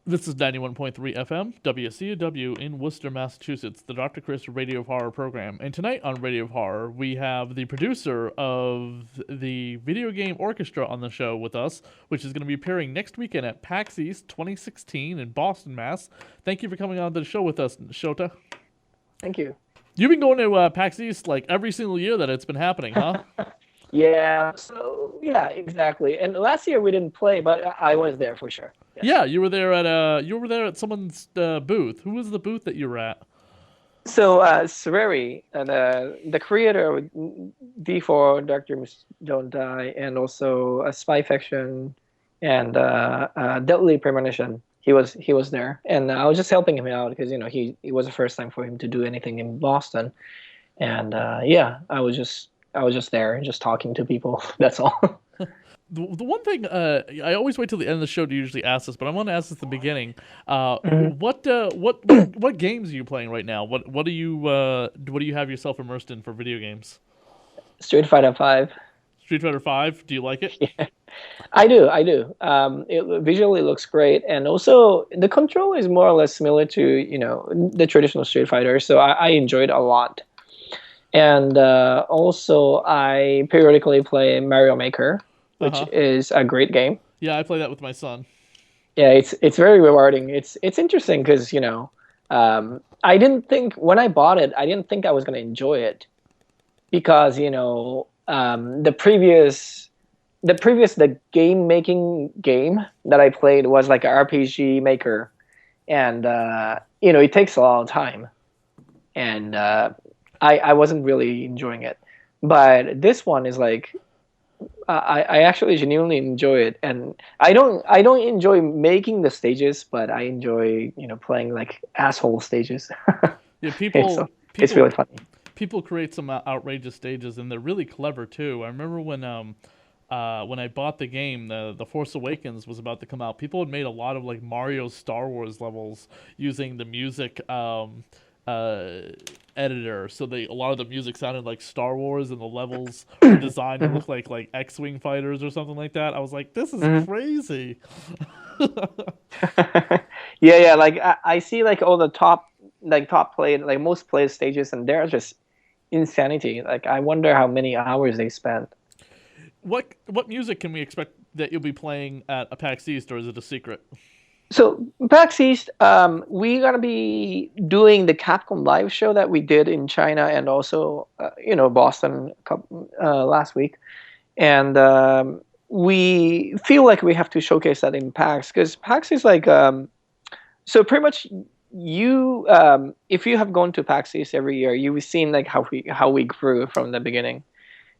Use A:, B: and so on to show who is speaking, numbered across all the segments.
A: This is 91.3 FM, WCW in Worcester, Massachusetts, the Dr. Chris Radio of Horror program. And tonight on Radio of Horror, we have the producer of the Video Game Orchestra on the show with us, which is going to be appearing next weekend at Pax East 2016 in Boston, Mass. Thank you for coming on the show with us, Shota.
B: Thank you.
A: You've been going to PAX East like every single year that it's been happening, huh?
B: Yeah, exactly. And last year we didn't play, but I was there for sure. Yes.
A: Yeah, you were there at someone's booth. Who was the booth that you were at?
B: So Sereri, the creator of D4, Doctors Don't Die, and also Spy Fiction and Deadly Premonition. He was there, and I was just helping him out because he it was the first time for him to do anything in Boston, and yeah, I was just there, just talking to people. That's all.
A: The one thing I always wait till the end of the show to usually ask this, but I want to ask this at the beginning.
B: Mhm.
A: What games are you playing right now? What do you have yourself immersed in for video games?
B: Street Fighter 5.
A: Street Fighter Five. Do you like it?
B: I do. It visually looks great, and also the control is more or less similar to the traditional Street Fighter, so I enjoyed it a lot. And also, I periodically play Mario Maker,
A: Uh
B: which
A: huh.
B: is a great game.
A: Yeah, I play that with my son.
B: Yeah, it's very rewarding. It's interesting because I didn't think when I bought it, I didn't think I was gonna enjoy it because the game making game that I played was like an RPG maker, and it takes a lot of time, and I wasn't really enjoying it. But this one is like I actually genuinely enjoy it, and I don't enjoy making the stages, but I enjoy playing like asshole stages.
A: Yeah,
B: it's it's
A: people
B: really funny.
A: people create some outrageous stages, and they're really clever too. I remember when I bought the game, the Force Awakens was about to come out. People had made a lot of like Mario Star Wars levels using the music uh, editor, so a lot of the music sounded like Star Wars, and the levels were designed to
B: Mhm,
A: look like X-wing fighters or something like that. I was like, this is
B: mhm.
A: crazy.
B: Yeah. Like I see like all the top played like most played stages, and they're just insanity. Like I wonder how many hours they spent.
A: What music can we expect that you'll be playing at a PAX East, or is it a secret?
B: So PAX East, we're gonna be doing the Capcom live show that we did in China and also Boston last week, and we feel like we have to showcase that in PAX because PAX is like so pretty much you if you have gone to PAX East every year, you've seen like how we grew from the beginning.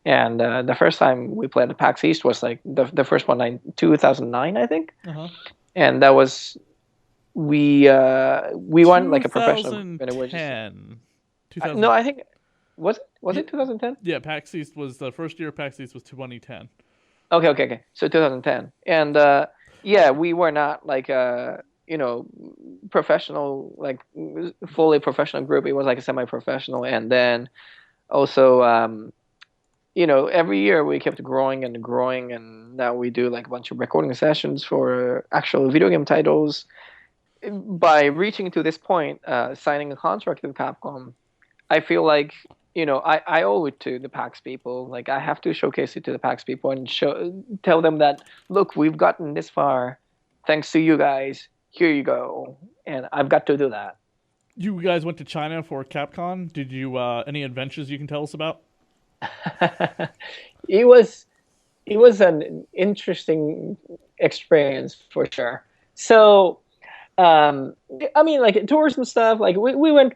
B: And the first time we played at PAX East was like the first one in 2009, I think,
A: Uh huh.
B: and that was we won like a professional group, and it was just
A: 2010.
B: no,
A: 2000.
B: I think was
A: Yeah,
B: it 2010?
A: yeah. PAX East was the first year. PAX East was 2010.
B: Okay. So 2010, and yeah, we were not like a professional, like fully professional group. It was like a semi-professional, and then also every year we kept growing and growing, and now we do like a bunch of recording sessions for actual video game titles. By reaching to this point, signing a contract with Capcom, I feel like I owe it to the PAX people. Like I have to showcase it to the PAX people and tell them that look, we've gotten this far thanks to you guys. Here you go, and I've got to do that.
A: You guys went to China for Capcom. Did you any adventures you can tell us about?
B: it was it was an interesting experience for sure. So um I mean, like tours and stuff, like we went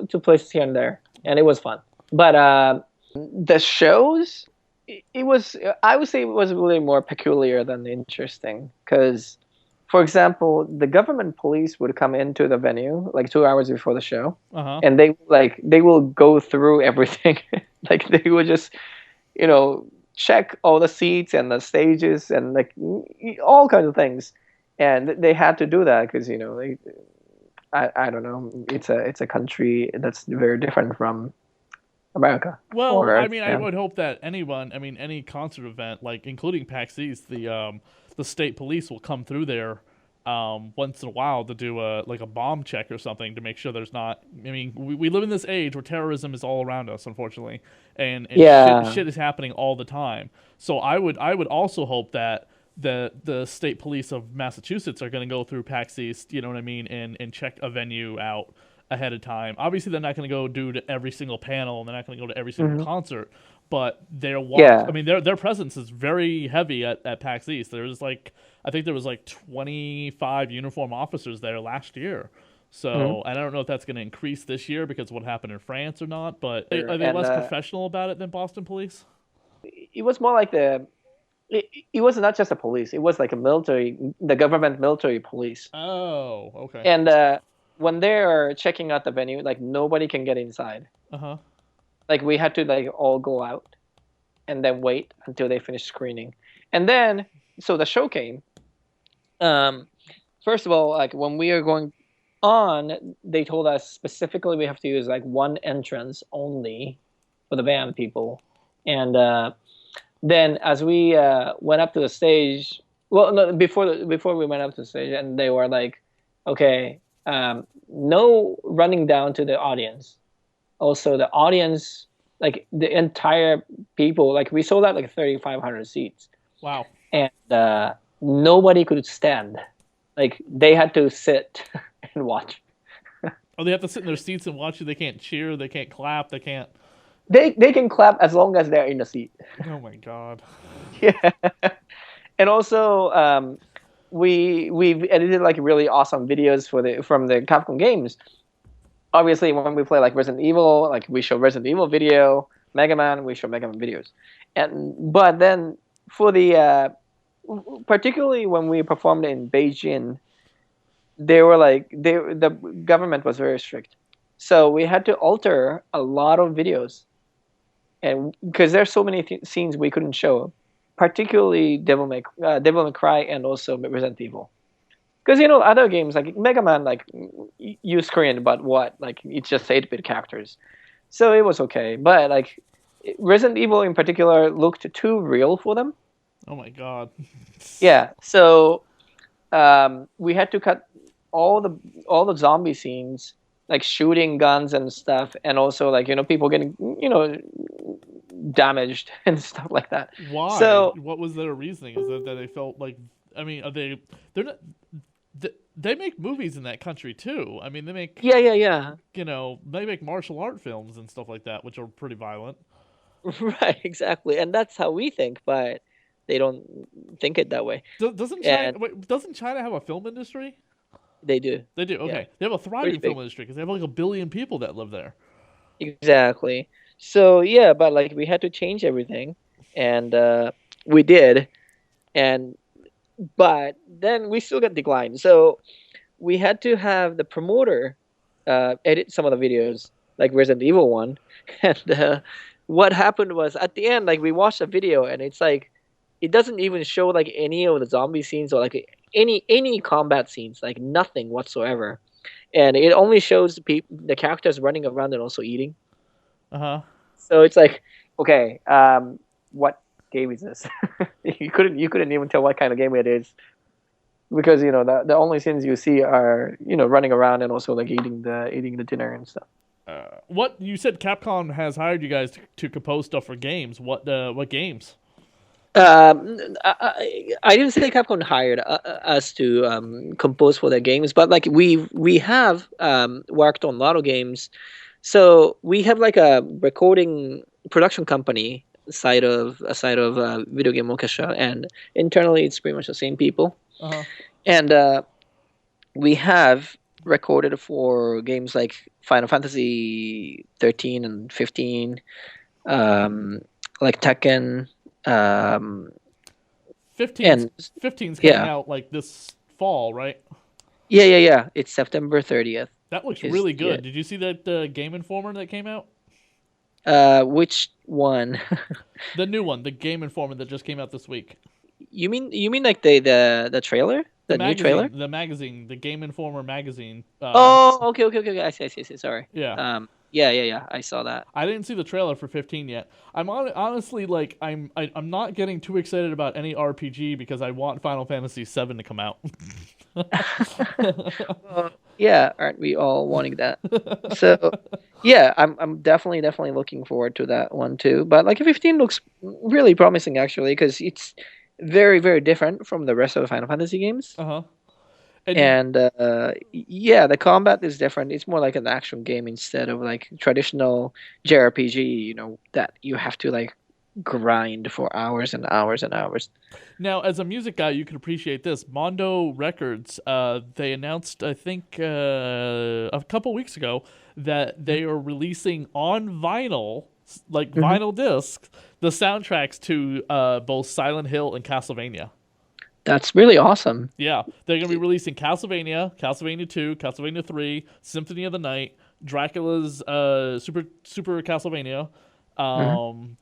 B: to places here and there, and it was fun, but the shows, it was, I would say it was really more peculiar than interesting because, for example, the government police would come into the venue like 2 hours before the show,
A: Uh huh.
B: and they will go through everything. Like they would just you know check all the seats and the stages and like all kinds of things, and they had to do that because I don't know, it's a country that's very different from America.
A: Well, I
B: Or
A: mean, I
B: yeah.
A: would hope that any concert event, like including PAX East, the state police will come through there once in a while to do a like a bomb check or something to make sure there's not. I mean, we live in this age where terrorism is all around us, unfortunately, and
B: Yeah.
A: shit is happening all the time. So I would also hope that the state police of Massachusetts are going to go through Pax East, you know what I mean, and check a venue out ahead of time. Obviously, they're not going to go do to every single panel, and they're not going to go to every single
B: Hmm.
A: concert. But their watch, I
B: Yeah.
A: mean, their presence is very heavy at PAX East. There's like, I think there was like 25 uniform officers there last year.
B: Hmm.
A: So I don't know if that's going to increase this year because of what happened in France or not. But are they
B: And
A: less professional about it than Boston police?
B: it was more like it was not just the police. It was like the government military police.
A: Oh, okay.
B: And when they're checking out the venue, like nobody can get inside.
A: Uh huh.
B: Like we had to like all go out and then wait until they finish screening. And then so the show came. Um, First of all, like when we are going on, they told us specifically we have to use like one entrance only for the band people. And then as we went up to the stage, well, no, before we went up to the stage, and they were like, okay, no running down to the audience. Also, the audience, like the entire people, like we sold out like 3,500 seats,
A: Wow.
B: and nobody could stand. Like they had to sit and watch.
A: Oh, they have to sit in their seats and watch you. They can't cheer. They can't clap. They can't.
B: They can clap as long as they're in the seat.
A: Oh my god.
B: Yeah. And also, we've edited like really awesome videos from the Capcom games. Obviously, when we play like Resident Evil, like we show Resident Evil video, Mega Man, we show Mega Man videos, and but then for the particularly when we performed in Beijing, they were like the government was very strict, so we had to alter a lot of videos, and because there's so many scenes we couldn't show, particularly Devil May Cry and also Resident Evil. Because other games like Mega Man, like use Korean, but what? Like it's just 8-bit characters, so it was okay. But like Resident Evil in particular looked too real for them.
A: Oh my god.
B: Yeah, so we had to cut all the all the zombie scenes, like shooting guns and stuff, and also like people getting damaged and stuff like that.
A: Why?
B: So
A: What was their reasoning? Is that they felt like? I mean, are they? They're not. They make movies in that country too. I mean, they make
B: yeah, yeah, yeah.
A: they make martial art films and stuff like that, which are pretty violent.
B: Right, exactly. And that's how we think, but they don't think it that way.
A: Doesn't China?
B: And
A: Wait, doesn't China have a film industry?
B: they do.
A: They do.
B: Yeah,
A: Okay, they have a
B: pretty
A: thriving
B: big.
A: film industry because they have like 1 billion people that live there.
B: Exactly. So yeah, but like we had to change everything, and we did. And but then we still got declined. So we had to have the promoter edit some of the videos, like Resident Evil one. And what happened was at the end, like we watched the video, and it's like it doesn't even show like any of the zombie scenes or like any combat scenes, like nothing whatsoever. And it only shows the characters running around and also eating.
A: Uh huh.
B: So it's like, okay, what game is this? You couldn't even tell what kind of game it is because the only scenes you see are running around and also like eating the dinner and stuff.
A: What you said? Capcom has hired you guys to compose stuff for games. What games?
B: I didn't say Capcom hired us to compose for their games, but like we have worked on a lot of games. So we have like a recording production company side of Video Game Orchestra, and internally it's pretty much the same people.
A: Uh huh.
B: And we have recorded for games like Final Fantasy 13 and 15, um, like Tekken, um,
A: 15's
B: and
A: 15's coming
B: yeah,
A: out like this fall, right?
B: yeah, yeah, yeah. It's September 30th.
A: That looks
B: Is
A: really
B: yeah.
A: good. Did you see that Game Informer that came out?
B: Which one?
A: The new one, the Game Informer that just came out this week.
B: You mean like the trailer,
A: The
B: the new trailer?
A: magazine, the Game Informer magazine.
B: Oh, okay, okay, okay, okay. I see. Sorry.
A: Yeah.
B: Yeah, yeah, yeah. I saw that.
A: I didn't see the trailer for 15 yet. Honestly like I'm not getting too excited about any RPG because I want Final Fantasy 7 to come out.
B: Well, yeah, aren't we all wanting that? So, yeah, I'm definitely looking forward to that one too. But like 15 looks really promising actually because it's very different from the rest of the Final Fantasy games.
A: Uh-huh. And you
B: And yeah, the combat is different. It's more like an action game instead of like traditional JRPG, that you have to like grind for hours and hours and hours.
A: Now, as a music guy, you can appreciate this. Mondo Records, they announced, I think, a couple weeks ago, that they are releasing on vinyl, like
B: Hmm.
A: vinyl discs, the soundtracks to both Silent Hill and Castlevania.
B: That's really awesome.
A: Yeah, they're gonna be releasing Castlevania, Castlevania 2, Castlevania 3, Symphony of the Night, Dracula's Super Castlevania,
B: Hmm.
A: um,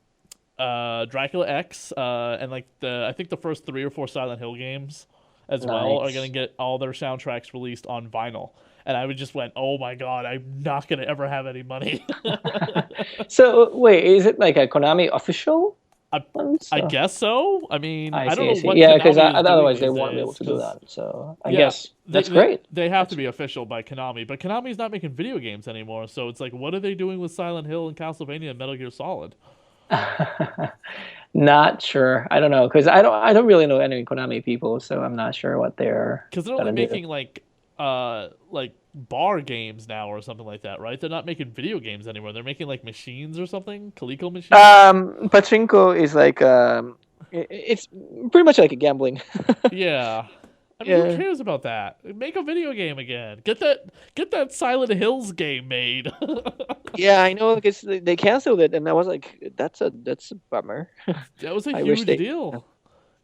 A: Dracula X, and like the I think the first 3 or 4 Silent Hill games as well are gonna
B: Nice.
A: get all their soundtracks released on vinyl. And I would just went, oh my god, I'm not gonna ever have any money.
B: So wait, is it like a Konami official
A: I
B: one?
A: I
B: So
A: guess so. I mean,
B: I
A: I don't
B: see, I
A: know
B: see.
A: what
B: Yeah, because
A: Konami is doing
B: otherwise they
A: these
B: won't be able
A: days,
B: to do
A: because
B: that. So I
A: yeah,
B: guess that's great.
A: they have to
B: That's
A: be official by Konami, but Konami's not making video games anymore. So it's like, what are they doing with Silent Hill and Castlevania and Metal Gear Solid?
B: not sure. I don't know because I don't really know any Konami people, so I'm not sure what they're
A: Because they're only
B: gonna do.
A: making like bar games now or something like that, right? They're not making video games anymore. They're making like machines or something, Coleco machines.
B: Pachinko is like it's pretty much like a gambling.
A: Yeah. I mean, who
B: Yeah.
A: cares about that? Make a video game again. Get that Silent Hills game made.
B: Yeah, I know because they canceled it, and I was like, that's a bummer.
A: That was a
B: I wish
A: huge
B: they,
A: deal.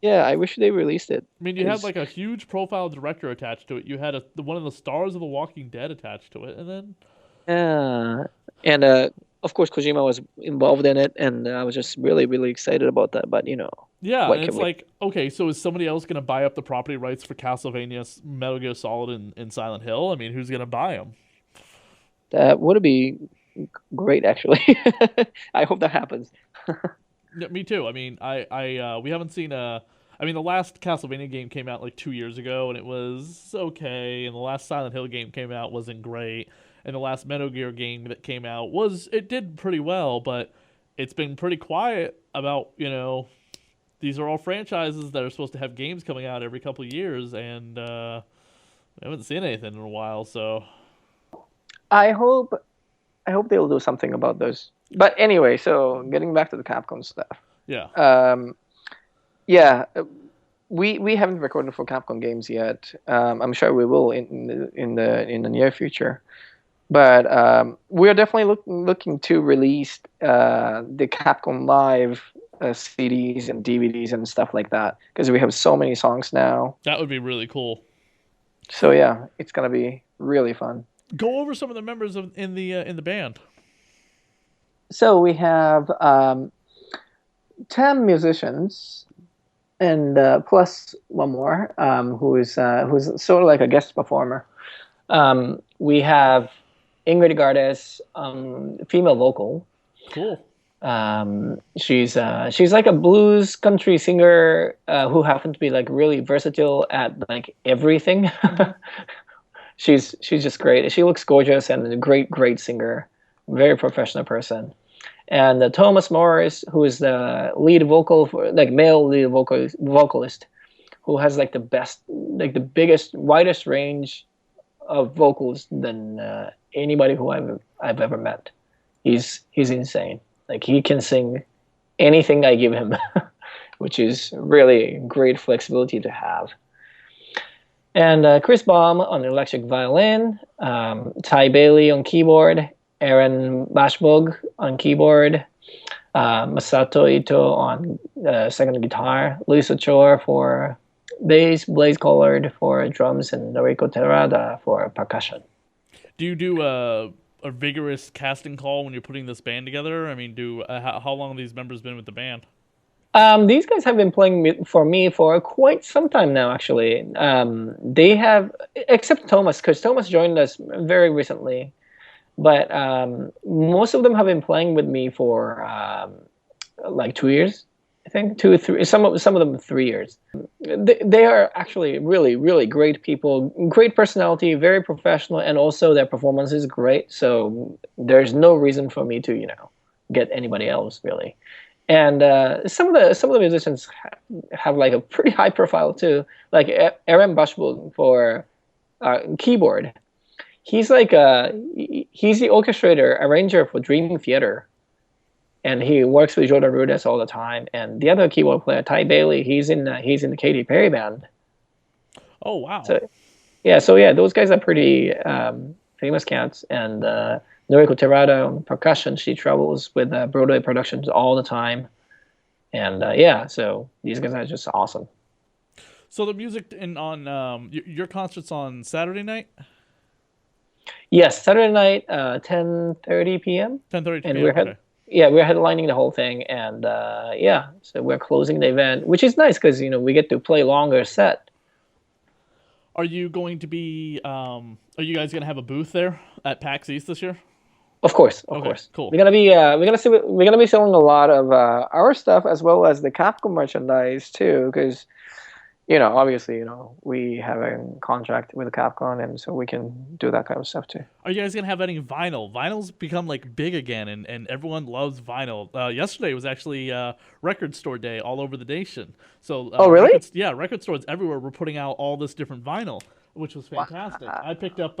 B: yeah, I wish they released it
A: I mean, you had
B: because
A: like a huge profile director attached to it. You had one of the stars of The Walking Dead attached to it, and then
B: yeah, and of course Kojima was involved in it, and I was just really excited about that. But
A: yeah,
B: what
A: and
B: can
A: it's
B: we?
A: like, okay, so is somebody else gonna buy up the property rights for Castlevania, Metal Gear Solid, and Silent Hill? I mean, who's gonna buy them?
B: That would be great, actually. I hope that happens.
A: Yeah, me too. I mean, we haven't seen a. I mean, the last Castlevania game came out like 2 years ago, and it was okay. And the last Silent Hill game came out wasn't great. And the last Metal Gear game that came out it did pretty well, but it's been pretty quiet about these are all franchises that are supposed to have games coming out every couple of years, and I haven't seen anything in a while. So
B: I hope I hope they'll do something about those. But anyway, so getting back to the Capcom stuff.
A: yeah,
B: Um, yeah, we haven't recorded for Capcom games yet. I'm sure we will in the near future. But we are definitely looking to release the Capcom Live CDs and DVDs and stuff like that because we have so many songs now.
A: that would be really cool.
B: So yeah, it's gonna be really fun.
A: Go over some of the members in the band.
B: So we have 10 musicians and plus one more who's sort of like a guest performer. We have Ingrid Gardes, female vocal.
A: Cool.
B: She's like a blues country singer who happened to be like really versatile at like everything.
A: Mm-hmm.
B: She's just great. She looks gorgeous and a great singer, very professional person. And Thomas Morris, who is the lead vocal for like male lead vocalist, who has like the best, like the biggest, widest range of vocals than anybody who I've ever met. He's insane. Like he can sing anything I give him, which is really great flexibility to have. And Chris Baum on electric violin, Ty Bailey on keyboard, Aaron Bashbog on keyboard, Masato Ito on second guitar, Luis Ochoa for bass, Blaze Collard for drums, and Noriko Terada for percussion.
A: Do you do a vigorous casting call when you're putting this band together? I mean, do how long have these members been with the band?
B: These guys have been playing for me for quite some time now, actually. They have, except Thomas, because Thomas joined us very recently. But most of them have been playing with me for like 2 years, I think 2 3, some of them 3 years. They are actually really really great people, great personality, very professional, and also their performance is great. So there's no reason for me to get anybody else really. And some of the musicians have like a pretty high profile too, like Aaron Bushwood for keyboard. He's the orchestrator arranger for Dream Theater, and he works with Jordan Rudess all the time. And the other keyboard player, Ty Bailey, he's in the Katy Perry band.
A: Oh wow.
B: So yeah, those guys are pretty famous cats. And Noriko Terada on percussion, she travels with Broadway productions all the time. And yeah, so these guys are just awesome.
A: So the music in on your concerts on Saturday night,
B: Yes, Saturday night, 10:30 p.m.
A: 10:30
B: and
A: p.m. Okay.
B: we're headlining the whole thing. And yeah, so we're closing the event, which is nice because we get to play longer set.
A: Are you going to be? Are you guys gonna have a booth there at PAX East this year?
B: Of course, of
A: Okay,
B: course.
A: cool.
B: We're gonna be selling a lot of our stuff as well as the Capcom merchandise too, because obviously, we have a contract with Capcom, and so we can do that kind of stuff too.
A: Are you guys gonna have any vinyl? Vinyl's become like big again, and everyone loves vinyl. Yesterday was actually record store day all over the nation. So
B: Oh, really?
A: record stores everywhere were putting out all this different vinyl, which was fantastic. I picked up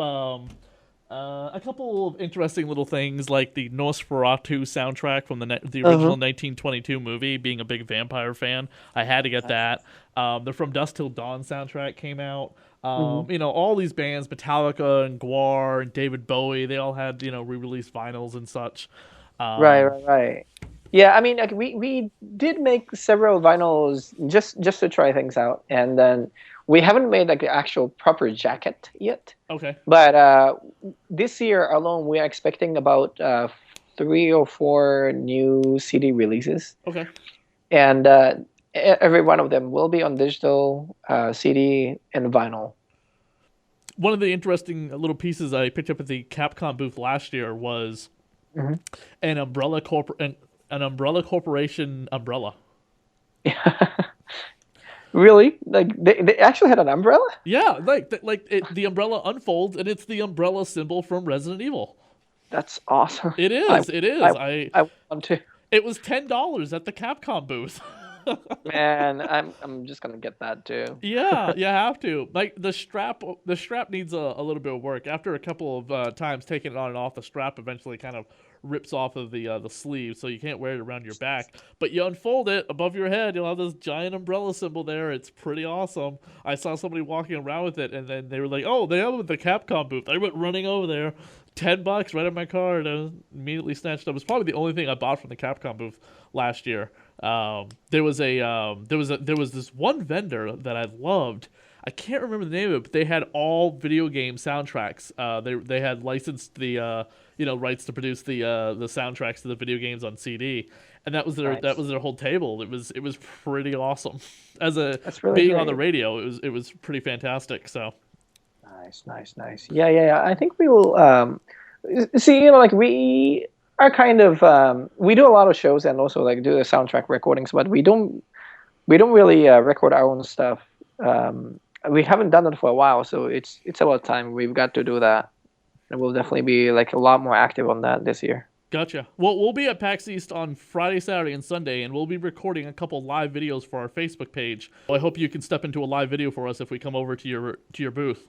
A: a couple of interesting little things like the Nosferatu soundtrack from the original 1922 movie. Being a big vampire fan, I had to get that. The From Dusk Till Dawn soundtrack came out. All these bands, Metallica and Gwar and David Bowie, they all had re-released vinyls and such.
B: Right, right, right. Yeah, I mean, like we did make several vinyls just to try things out, and then we haven't made like the actual proper jacket yet.
A: Okay,
B: But this year alone, we are expecting about 3 or 4 new CD releases,
A: okay.
B: and every one of them will be on digital, CD, and vinyl.
A: One of the interesting little pieces I picked up at the Capcom booth last year was
B: Hmm.
A: an umbrella corporation umbrella.
B: Really? Like they actually had an umbrella?
A: Yeah, the umbrella unfolds and it's the umbrella symbol from Resident Evil.
B: That's awesome.
A: It
B: I
A: is. It is.
B: I I want to.
A: It was $10 at the Capcom booth.
B: Man, I'm just gonna get that too.
A: Yeah, you have to. Like the strap needs a little bit of work. After a couple of times taking it on and off, the strap eventually kind of rips off of the sleeve, so you can't wear it around your back. But you unfold it above your head, you'll have this giant umbrella symbol there. It's pretty awesome. I saw somebody walking around with it, and then they were like, "Oh, they have it at the Capcom booth." I went running over there, $10 right in my card, and immediately snatched up. It was probably the only thing I bought from the Capcom booth last year. There was this one vendor that I loved. I can't remember the name of it, but they had all video game soundtracks. They had licensed the rights to produce the soundtracks to the video games on CD, and
B: Nice.
A: that was their whole table. It was pretty awesome. As a
B: That's really
A: being on the
B: great.
A: radio, it was pretty fantastic. So
B: Nice, nice, nice. Yeah, yeah, yeah. I think we will see, like we are kind of we do a lot of shows and also like do the soundtrack recordings, but we don't really record our own stuff. We haven't done it for a while, so it's about time we've got to do that. And we'll definitely be like a lot more active on that this year.
A: gotcha. Well, we'll be at PAX East on Friday, Saturday, and Sunday, and we'll be recording a couple live videos for our Facebook page. I hope you can step into a live video for us if we come over to your booth.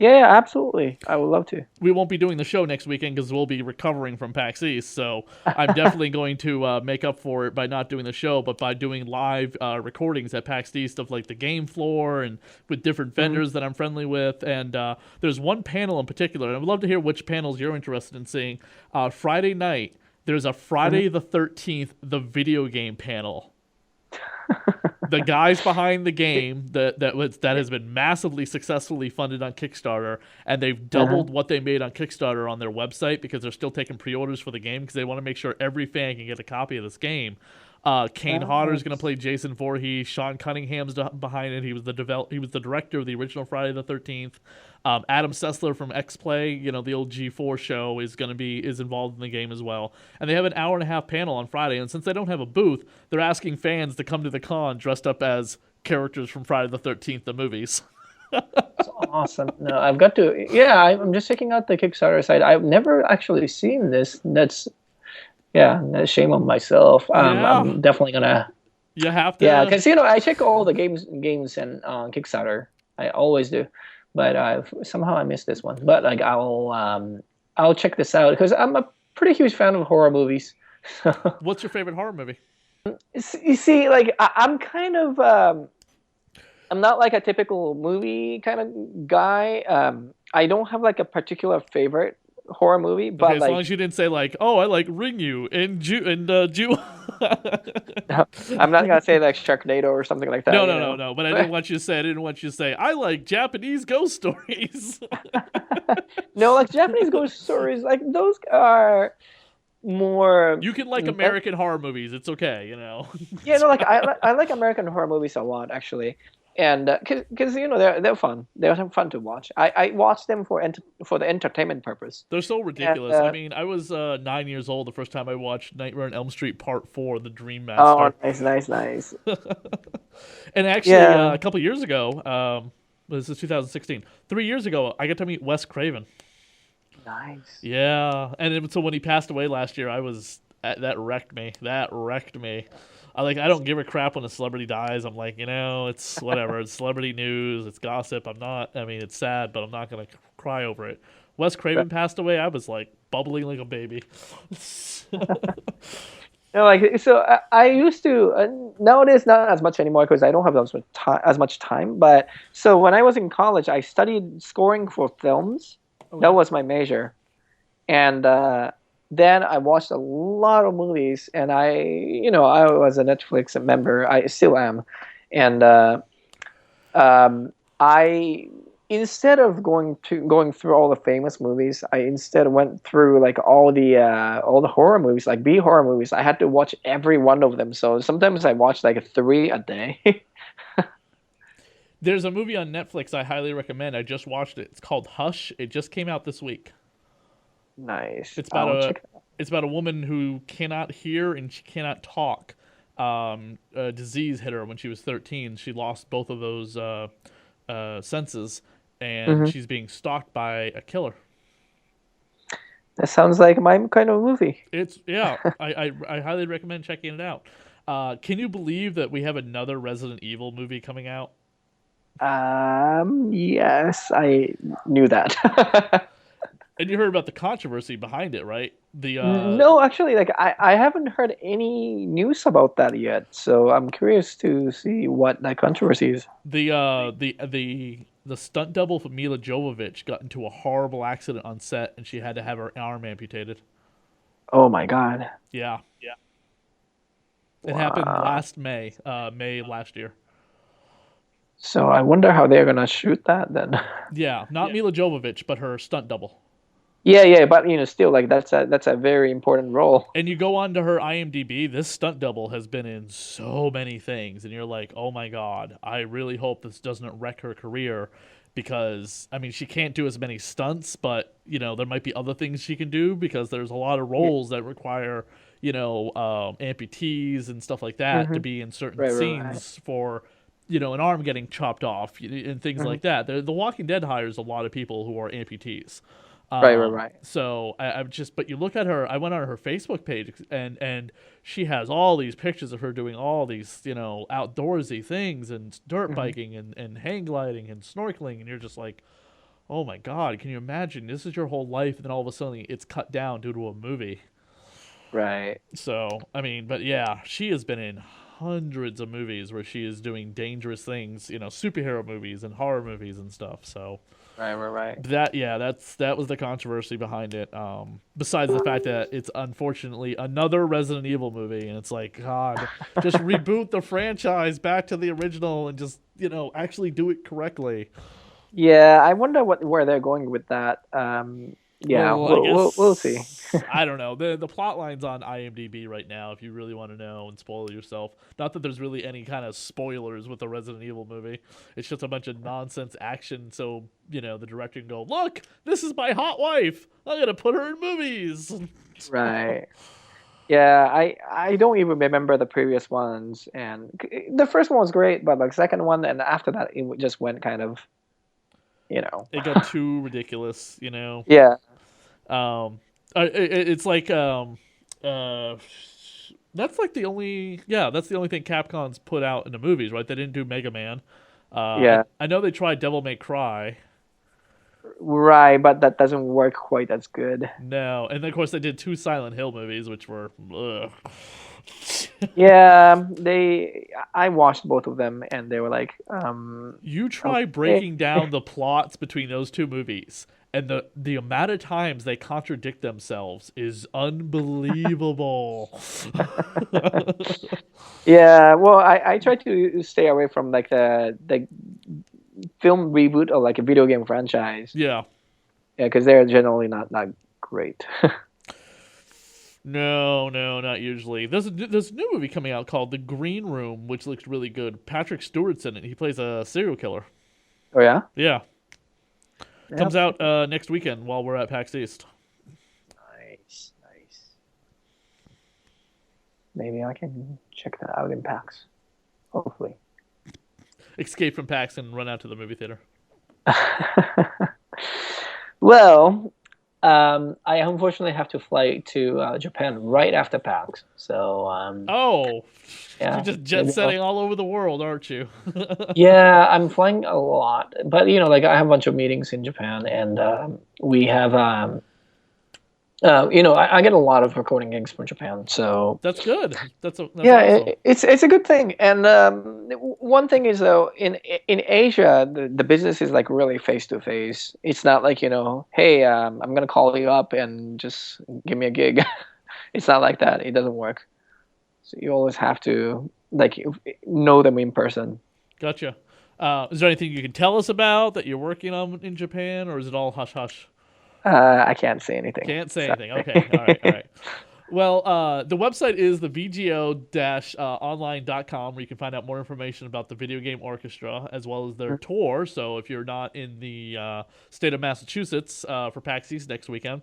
B: Yeah, yeah, absolutely. I would love to.
A: We won't be doing the show next weekend because we'll be recovering from PAX East. So I'm definitely going to make up for it by not doing the show, but by doing live recordings at PAX East of like the game floor and with different
B: Mhm.
A: vendors that I'm friendly with. And there's one panel in particular, and I would love to hear which panels you're interested in seeing. Friday night, there's a Friday the 13th, the video game panel. The guys behind the game that has been massively successfully funded on Kickstarter, and they've
B: Uh-huh.
A: doubled what they made on Kickstarter on their website because they're still taking pre-orders for the game because they want to make sure every fan can get a copy of this game. Kane Hodder's going to
B: Nice.
A: play Jason Voorhees. Sean Cunningham's behind it. He was the director of the original Friday the 13th. Adam Sessler from X Play, the old G4 show, is involved in the game as well. And they have an hour and a half panel on Friday. And since they don't have a booth, they're asking fans to come to the con dressed up as characters from Friday the 13th, the movies.
B: That's awesome. No, I've got to. Yeah, I'm just checking out the Kickstarter site. I've never actually seen this. Yeah, that's shame on myself.
A: Yeah,
B: I'm definitely gonna.
A: you have
B: Yeah,
A: to.
B: because I check all the games and on Kickstarter. I always do, but somehow I missed this one. But like I'll check this out because I'm a pretty huge fan of horror movies.
A: What's your favorite horror movie?
B: You see, like I'm kind of I'm not like a typical movie kind of guy. I don't have like a particular favorite horror movie,
A: Okay,
B: but
A: as long
B: like
A: as you didn't say like, oh, I like Ring You and Jew.
B: I'm not gonna say like Sharknado or something like
A: No,
B: that,
A: no, no, no. But I didn't want you to say. I didn't want you to say. I like Japanese ghost stories.
B: No, like Japanese ghost stories, like those are more.
A: You can like American horror movies. It's okay.
B: Yeah, no, like I like American horror movies a lot actually, and because they're fun. They're fun to watch. I watch them for the entertainment purpose.
A: They're so
B: And
A: ridiculous. I mean, I was 9 years old the first time I watched Nightmare on Elm Street Part 4, The Dream
B: oh,
A: Master.
B: nice, nice, nice.
A: And actually,
B: Yeah,
A: a couple years ago, this is 2016. 3 years ago, I got to meet Wes Craven.
B: nice.
A: Yeah, and so when he passed away last year, that wrecked me. That wrecked me. I don't give a crap when a celebrity dies. I'm like, it's whatever. It's celebrity news. It's gossip. I'm not. I mean, it's sad, but I'm not gonna cry over it. Wes Craven passed away. I was like bubbling like a baby.
B: No, like so I used to nowadays not as much anymore because I don't have as much time. But so when I was in college, I studied scoring for films. That
A: Okay.
B: was my major, and then I watched a lot of movies. And I was a Netflix member. I still am, and I instead of going through all the famous movies, I instead went through like all the horror movies, like B horror movies. I had to watch every one of them. So sometimes I watch like three a day.
A: There's a movie on Netflix I highly recommend. I just watched it. It's called Hush. It just came out this week.
B: Nice.
A: It's about
B: I'll
A: a
B: check it out.
A: it's about a woman who cannot hear and she cannot talk. A disease hit her when she was 13. She lost both of those senses, and
B: Hmm.
A: she's being stalked by a killer.
B: That sounds like my kind of movie.
A: It's yeah, I highly recommend checking it out. Can you believe that we have another Resident Evil movie coming out?
B: Yes, I knew that.
A: And you heard about the controversy behind it, right?
B: No, actually, like I haven't heard any news about that yet. So I'm curious to see what that controversy is.
A: The stunt double for Mila Jovovich got into a horrible accident on set, and she had to have her arm amputated.
B: Oh my God.
A: Yeah, it happened
B: Wow.
A: last May last year.
B: So I wonder how they're gonna shoot that then.
A: Yeah, not Mila Jovovich, but her stunt double.
B: Yeah, yeah, but still like that's a very important role.
A: And you go on to her IMDb, this stunt double has been in so many things, and you're like, oh my god, I really hope this doesn't wreck her career, because I mean she can't do as many stunts, but there might be other things she can do because there's a lot of
B: Yeah.
A: roles that require amputees and stuff like that to
B: Hmm.
A: be in certain
B: Right, right, right.
A: scenes for an arm getting chopped off and things
B: Hmm.
A: like that. The Walking Dead hires a lot of people who are amputees.
B: Right, right, right.
A: So I'm just, but you look at her. I went on her Facebook page, and she has all these pictures of her doing all these, outdoorsy things and dirt
B: Hmm.
A: biking and hang gliding and snorkeling, and you're just like, oh my god, can you imagine? This is your whole life, and then all of a sudden it's cut down due to a movie.
B: Right.
A: So I mean, but yeah, she has been in hundreds of movies where she is doing dangerous things, superhero movies and horror movies and stuff. So
B: Right, right, right.
A: that was the controversy behind it. Besides the fact that it's unfortunately another Resident Evil movie, and it's like, God, just reboot the franchise back to the original and just actually do it correctly.
B: Yeah, I wonder where they're going with that. Yeah,
A: Well, I
B: we'll see.
A: guess I don't know. The plot line's on IMDb right now if you really want to know and spoil yourself. Not that there's really any kind of spoilers with the Resident Evil movie. It's just a bunch of nonsense action so, the director can go, "Look, this is my hot wife. I'm going to put her in movies."
B: Right. Yeah, I don't even remember the previous ones, and the first one was great, but like second one and after that, it just went kind of, you know.
A: It got too ridiculous.
B: Yeah,
A: It's like that's like the only that's the only thing Capcom's put out in the movies, right? They didn't do Mega Man.
B: yeah,
A: I know they tried Devil May Cry.
B: right, but that doesn't work quite as good.
A: No, and then, of course they did two Silent Hill movies, which were ugh.
B: Yeah, I watched both of them, and they were like,
A: You try
B: okay.
A: breaking down the plots between those two movies, and the amount of times they contradict themselves is unbelievable.
B: Yeah, well, I try to stay away from like the film reboot or like a video game franchise.
A: Yeah.
B: Yeah, because they're generally not great.
A: No, no, not usually. There's a new movie coming out called The Green Room, which looks really good. Patrick Stewart's in it. He plays a serial killer.
B: Oh yeah?
A: Yeah,
B: Yeah.
A: comes out next weekend while we're at PAX East.
B: Nice, nice. Maybe I can check that out in PAX. Hopefully.
A: Escape from PAX and run out to the movie theater.
B: Well, I unfortunately have to fly to Japan right after PAX. So
A: Oh, you're
B: yeah,
A: just jet
B: maybe
A: setting all over the world, aren't you?
B: yeah, I'm flying a lot, but like I have a bunch of meetings in Japan, and we have I get a lot of recording gigs from Japan, so
A: That's good. That's
B: yeah,
A: awesome.
B: it's a good thing. And one thing is though, in Asia, the business is like really face to face. It's not like hey, I'm gonna call you up and just give me a gig. It's not like that. It doesn't work. So you always have to like know them in person.
A: Gotcha. Is there anything you can tell us about that you're working on in Japan, or is it all hush hush?
B: I can't say anything.
A: Can't say anything. Okay. All right. All
B: Sorry.
A: right. Well, the website is the vgo-online.com, where you can find out more information about the Video Game Orchestra as well as their tour. So if you're not in the state of Massachusetts for PAX East next weekend,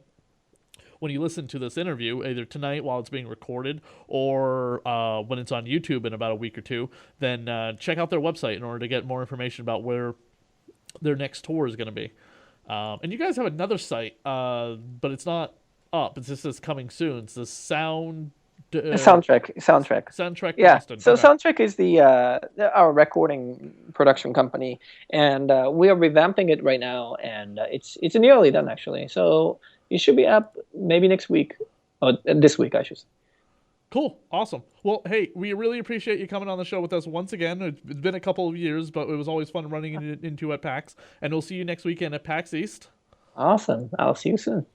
A: when you listen to this interview, either tonight while it's being recorded or when it's on YouTube in about a week or two, then check out their website in order to get more information about where their next tour is going to be. And you guys have another site, but it's not up. It just says coming soon. It's the
B: Soundtrack.
A: Soundtrack
B: Yeah.
A: Boston.
B: So
A: Okay.
B: Soundtrack is our recording production company, and we are revamping it right now, and it's nearly done actually. So it should be up maybe next week, or this week I should say.
A: Cool. Awesome. Well, hey, we really appreciate you coming on the show with us once again. It's been a couple of years, but it was always fun running into at PAX. And we'll see you next weekend at PAX East.
B: Awesome. I'll see you soon.